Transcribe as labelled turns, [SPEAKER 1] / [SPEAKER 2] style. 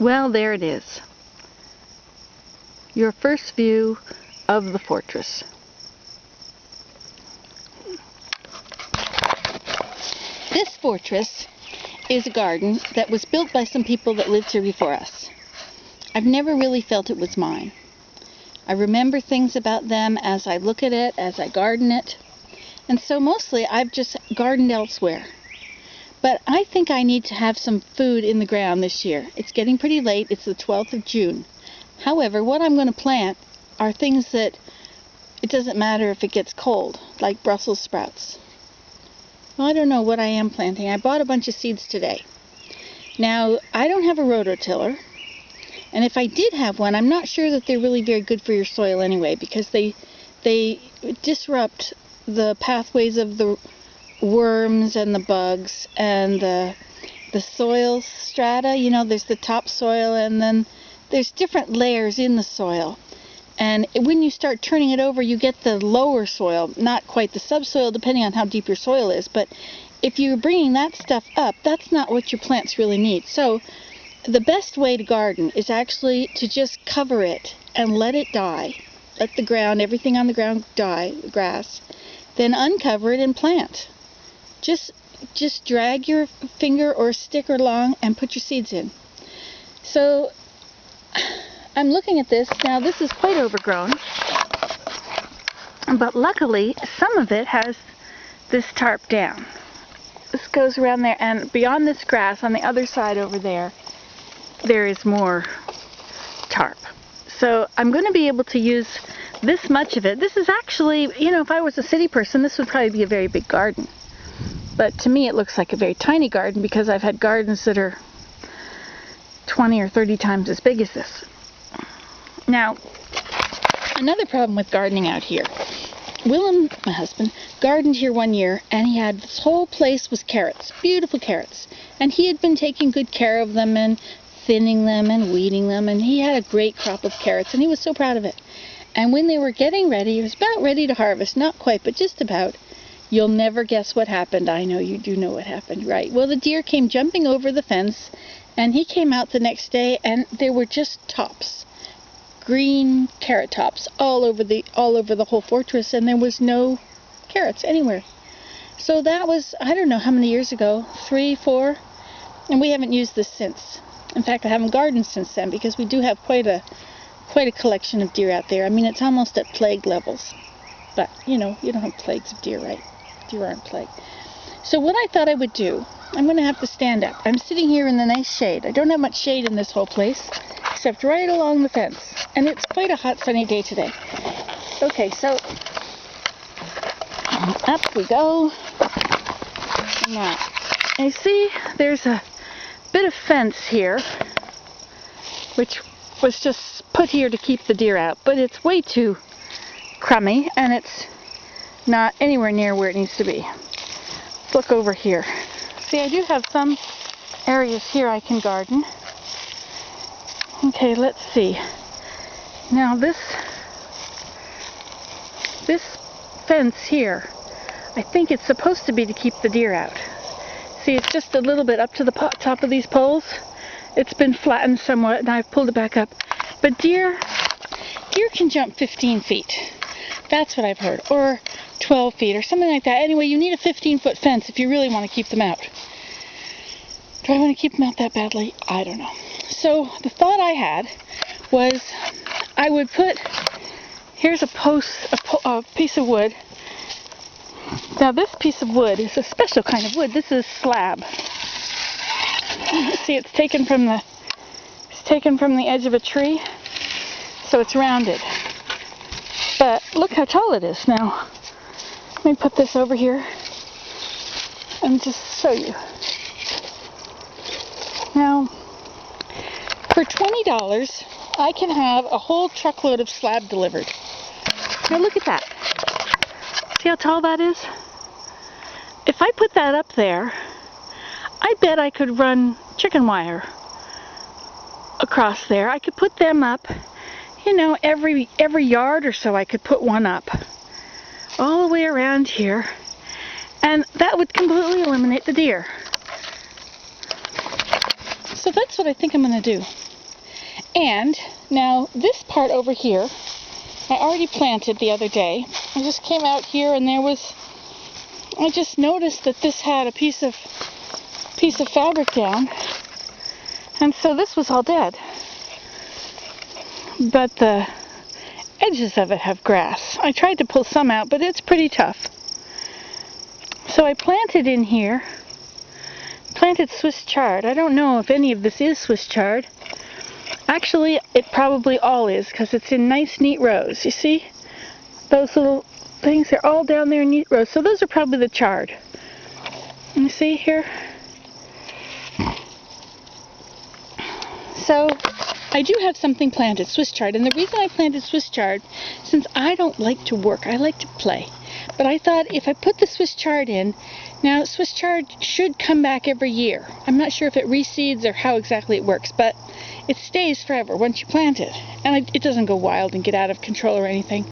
[SPEAKER 1] Well, there it is. Your first view of the fortress. This fortress is a garden that was built by some people that lived here before us. I've never really felt it was mine. I remember things about them as I look at it, as I garden it, and so mostly I've just gardened elsewhere. But I think I need to have some food in the ground this year. It's getting pretty late. It's the 12th of June. However, what I'm going to plant are things that it doesn't matter if it gets cold, like Brussels sprouts. Well, I don't know what I am planting. I bought a bunch of seeds today. Now, I don't have a rototiller, and if I did have one, I'm not sure that they're really very good for your soil anyway, because they disrupt the pathways of the worms and the bugs and the soil strata. You know, there's the topsoil and then there's different layers in the soil. And when you start turning it over, you get the lower soil, not quite the subsoil, depending on how deep your soil is. But if you're bringing that stuff up, that's not what your plants really need. So the best way to garden is actually to just cover it and let it die. Let the ground, everything on the ground die, the grass. Then uncover it and plant. Just drag your finger or stick along and put your seeds in. So I'm looking at this. Now this is quite overgrown, but luckily some of it has this tarp down. This goes around there, and beyond this grass on the other side over there, there is more tarp. So I'm going to be able to use this much of it. This is actually, you know, if I was a city person, this would probably be a very big garden. But to me it looks like a very tiny garden because I've had gardens that are 20 or 30 times as big as this. Now, another problem with gardening out here. Willem, my husband, gardened here one year, and he had, this whole place was carrots, beautiful carrots. And he had been taking good care of them and thinning them and weeding them, and he had a great crop of carrots, and he was so proud of it. And when they were getting ready, he was about ready to harvest, not quite, but just about. You'll never guess what happened. I know you do know what happened, right? Well, the deer came jumping over the fence, and he came out the next day, and there were just tops, green carrot tops all over the whole fortress, and there was no carrots anywhere. So that was, I don't know how many years ago, 3, 4, and we haven't used this since. In fact, I haven't gardened since then because we do have quite a collection of deer out there. I mean, it's almost at plague levels, but you know, you don't have plagues of deer, right? Deer aren't plague. So what I thought I would do, I'm going to have to stand up. I'm sitting here in the nice shade. I don't have much shade in this whole place, except right along the fence. And it's quite a hot sunny day today. Okay, so up we go. Now, you see there's a bit of fence here, which was just put here to keep the deer out, but it's way too crummy, and it's not anywhere near where it needs to be. Look over here. See, I do have some areas here I can garden. Okay, let's see. Now this fence here, I think it's supposed to be to keep the deer out. See, it's just a little bit up to the top of these poles. It's been flattened somewhat, and I've pulled it back up. But deer can jump 15 feet. That's what I've heard. Or 12 feet or something like that. Anyway, you need a 15-foot fence if you really want to keep them out. Do I want to keep them out that badly? I don't know. So the thought I had was I would put, here's a piece of wood. Now this piece of wood is a special kind of wood. This is slab. See, it's taken from the edge of a tree, so it's rounded. But look how tall it is now. Let me put this over here and just show you. Now, for $20, I can have a whole truckload of slab delivered. Now look at that. See how tall that is? If I put that up there, I bet I could run chicken wire across there. I could put them up, you know, every yard or so I could put one up. All the way around here. And that would completely eliminate the deer. So that's what I think I'm going to do. And now this part over here, I already planted the other day. I just came out here and I just noticed that this had a piece of fabric down. And so this was all dead. But the edges of it have grass. I tried to pull some out, but it's pretty tough. So I planted in here, Swiss chard. I don't know if any of this is Swiss chard. Actually, it probably all is, because it's in nice, neat rows. You see? Those little things are all down there in neat rows. So those are probably the chard. You see here? So I do have something planted, Swiss chard. And the reason I planted Swiss chard, since I don't like to work, I like to play. But I thought if I put the Swiss chard in, now Swiss chard should come back every year. I'm not sure if it reseeds or how exactly it works, but it stays forever once you plant it. And it doesn't go wild and get out of control or anything.